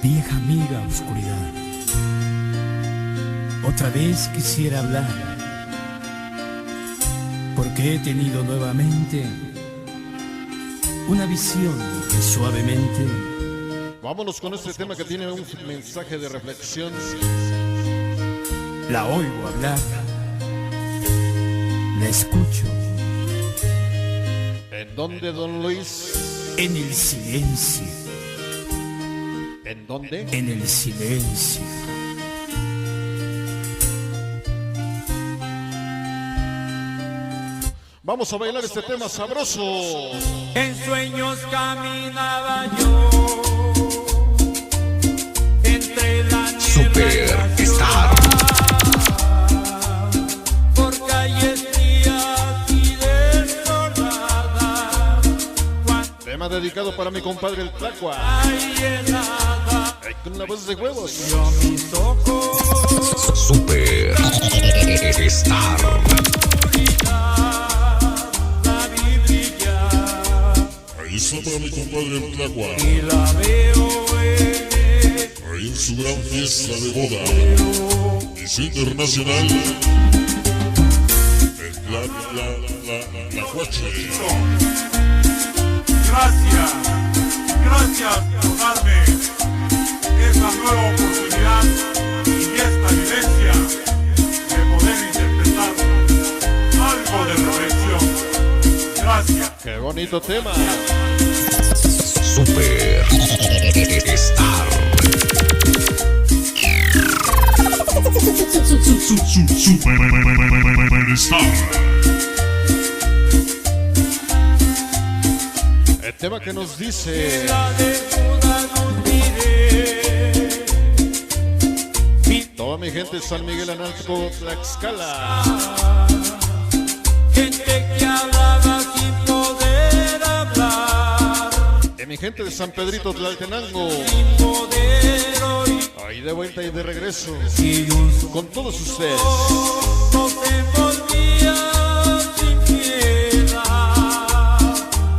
Vieja amiga oscuridad, otra vez quisiera hablar, porque he tenido nuevamente una visión que suavemente. Vámonos con este tema que tiene un mensaje de reflexión. La oigo hablar, la escucho. ¿En dónde, don Luis? En el silencio. ¿En dónde? En el silencio. Vamos a bailar este tema sabroso. En sueños caminaba yo entre la niebla Superstar. por calles frías y desoladas. Tema dedicado para mi compadre el Tlacua. Ay, helada, Con la voz de huevos. yo mis ojos Superstar. la vi brillar Ahí está para mi compadre el Tlacua, y la veo ahí en su gran fiesta de boda. Es internacional. El Tlacuache. Gracias por darme esta nueva oportunidad y esta vivencia de poder interpretar algo de reflexión. Gracias. Qué bonito tema. Superstar. Superstar. El tema que nos dice. la desnuda nos miré. Toda mi gente de San Miguel Analco, Tlaxcala. Gente que hablaba sin poder hablar, Y mi gente de San Pedrito, Tlaltenango. sin poder oír. Ahí de vuelta y de regreso. Y un Con todos ustedes. nos envolvía sin piedad.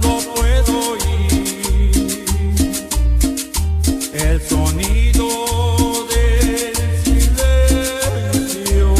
No puedo oír el sonido del silencio.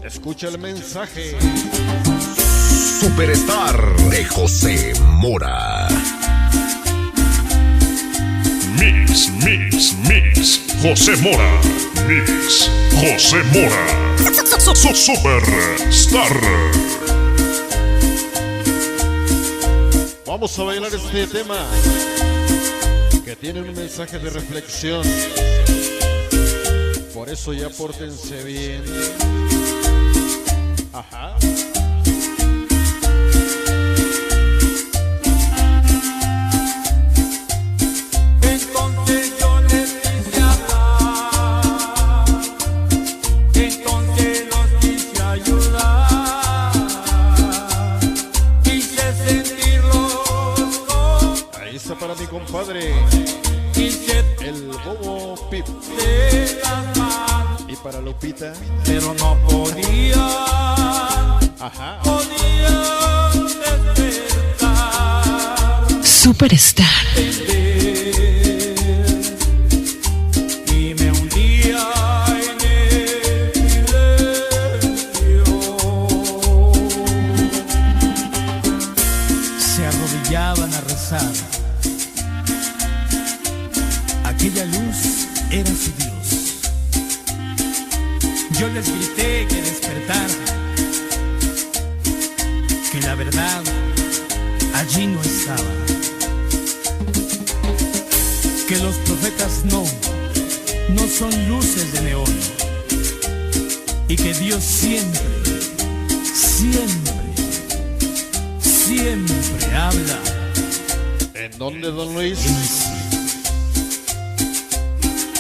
Escucha el mensaje. Superstar de José Mora. Mix. José Mora. Mix. José Mora. Superstar. Vamos a bailar este tema que tiene un mensaje de reflexión. Por eso ya pórtense bien. Ajá. Entonces yo les quise hablar, entonces los quise ayudar, quise sentirlos con, Ahí está para mi compadre, quise el Bobo Pip. de las manos, Y para Lupita. pero no podía Ajá. despertar. Superstar. Y me hundía en el silencio. Se arrodillaban a rezar. Aquella luz era su Dios. Yo les grité que despertaran, que la verdad allí no estaba, que los profetas no son luces de neón, y que Dios siempre habla ¿En dónde, don Luis?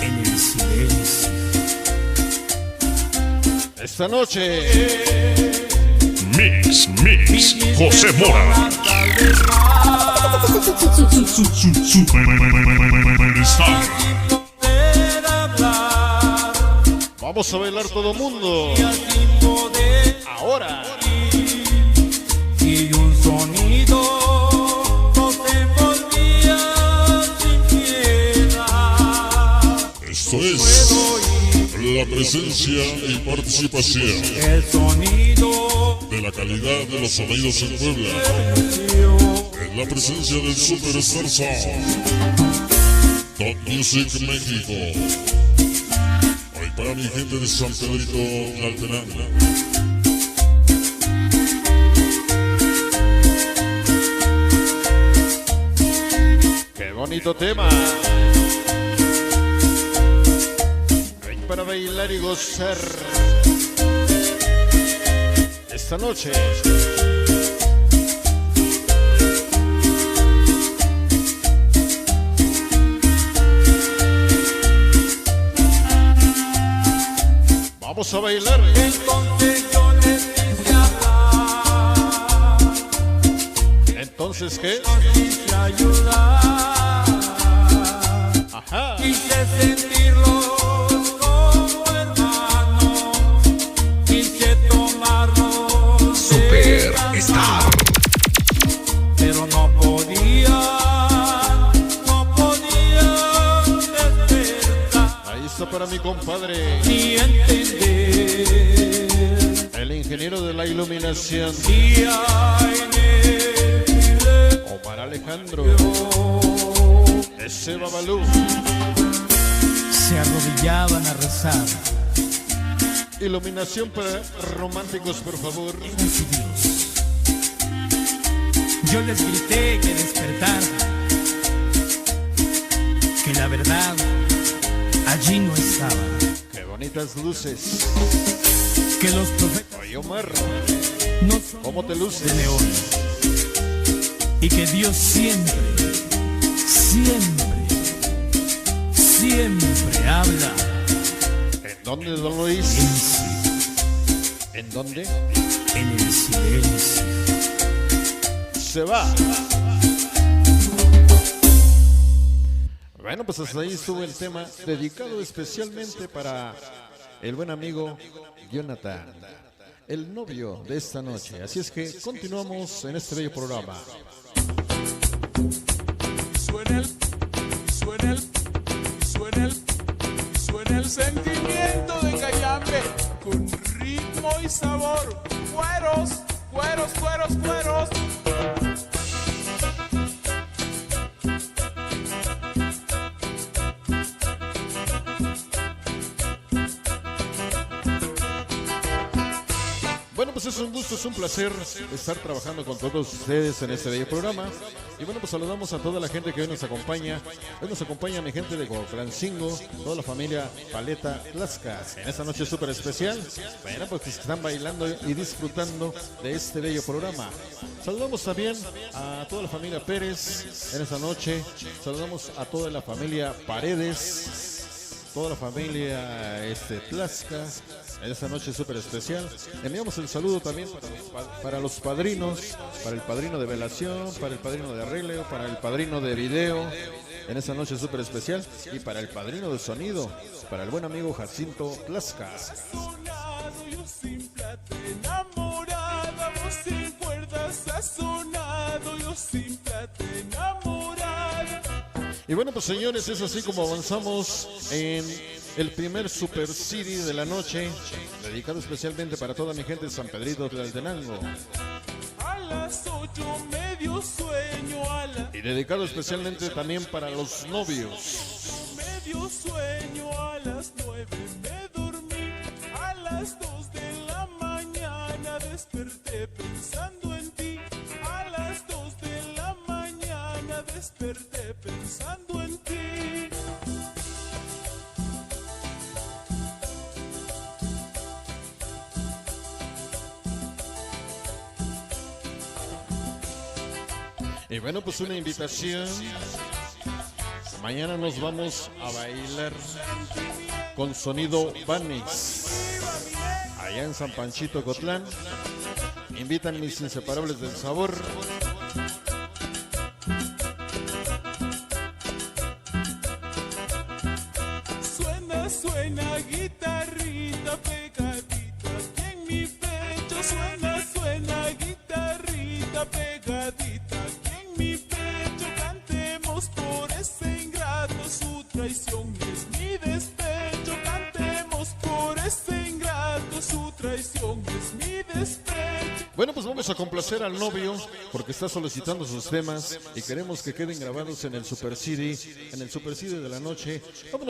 en el silencio. Esta noche. Mix. José Mora. Superstar. Poder hablar, Vamos a bailar todo mundo. sin poder Ahora. y un sonido nos la presencia y participación, El sonido de la calidad de los sonidos en Puebla, en la presencia del Superstar Sound, Top Music México. Hoy para mi gente de San Pedrito Tlaltenango. Qué bonito tema. Hoy para bailar y gozar esta noche. Vamos a bailar. entonces yo les quise hablar, Entonces, ¿qué? quise ayudar, Ajá. quise sentirlos como hermanos, quise tomarlos de la Superstar. mano, pero no podía despertar Ahí está para mi compadre, ni entender el ingeniero de la iluminación, que hay en él. Omar Alejandro, ese Babalú. Se arrodillaban a rezar. Iluminación para románticos, por favor. Era su Dios. Yo les grité que despertaran, que la verdad allí no estaba, Qué bonitas luces. que los profetas Oye, Omar, no son ¿cómo te de luces? león, y que Dios siempre, siempre, siempre habla ¿En dónde, don Luis? ¿En dónde? en el silencio. Se va. Bueno, pues hasta ahí estuvo el tema, dedicado especialmente para el buen amigo Jonathan, el novio de esta noche. Así es que continuamos en este bello programa. Suena el sentimiento de Cayambe con ritmo y sabor. Cueros, cueros, cueros, cueros. Bueno, pues es un gusto, es un placer estar trabajando con todos ustedes en este bello programa. Y bueno, pues saludamos a toda la gente que hoy nos acompaña. Hoy nos acompaña mi gente de Gofrancingo, toda la familia Paleta Lascas. En esta noche súper especial. Bueno, pues que están bailando y disfrutando de este bello programa. Saludamos también a toda la familia Pérez en esta noche. Saludamos a toda la familia Paredes, toda la familia Tlaxca, en esta noche súper especial. Enviamos el saludo también para los padrinos, para el padrino de velación, para el padrino de arreglo, para el padrino de video, en esta noche súper especial, y para el padrino de sonido, para el buen amigo Jacinto Tlaxca. Sazonado, yo sin plata enamorada, vos sin cuerdas, sazonado, yo sin plata enamorada. Y bueno, pues señores, es así como avanzamos en el primer Super City de la noche, dedicado especialmente para toda mi gente de San Pedrito Tlaltenango. A las 8 medio sueño, a la Y dedicado especialmente también para los novios. medio sueño, a las 9 me dormí, a las 2 de la mañana desperté pensando en ti, a las 2 de la mañana desperté pensando en ti. Y bueno, pues una invitación. Mañana nos vamos a bailar con sonido Banis, allá en San Panchito, Cotlán. Invitan mis inseparables del sabor. Suena, suena guitarrita pegadita aquí en mi pecho. Suena, suena guitarrita pegadita aquí en mi pecho. Cantemos por ese ingrato, su traición es mi despecho. Cantemos por ese ingrato, su traición es mi despecho. Bueno, pues vamos a complacer al novio porque está solicitando sus temas y queremos que queden grabados en el Super CD de la noche. Vámonos